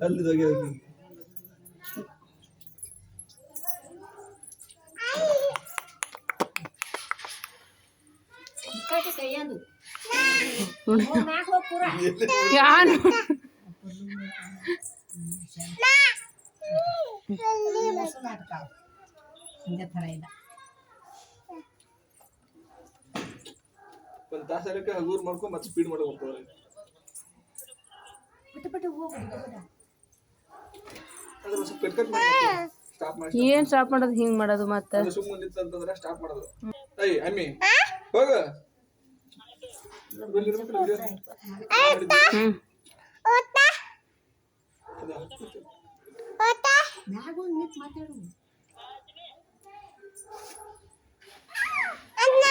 ಅಲ್ಲಿ ಹೋಗಿ ಹೋಗಿ ಯಾನು ಒಂದು ತಾಸಕ್ಕೆ ಹಗೂರು ಮಾಡ್ಕೊಂಡು ಮತ್ತೆ ಸ್ಪೀಡ್ ಮಾಡಿ ಹೋಗ್ತಾರೆ ಅದ್ರ ಸ್ವಲ್ಪ ಕಟ್ ಮಾಡಿ ಸ್ಟಾಪ್ ಮಾಡಿ ಏನ್ ಸ್ಟಾಪ್ ಮಾಡೋದು ಹಿಂಗ್ ಮಾಡೋದು ಮತ್ತೆ ಸುಮ್ಮನೆ ನಿಂತಂತಂದ್ರೆ ಸ್ಟಾಪ್ ಮಾಡೋದು ಅಯ್ಯ ಅಮ್ಮಿ ಹೋಗ ಅಣ್ಣ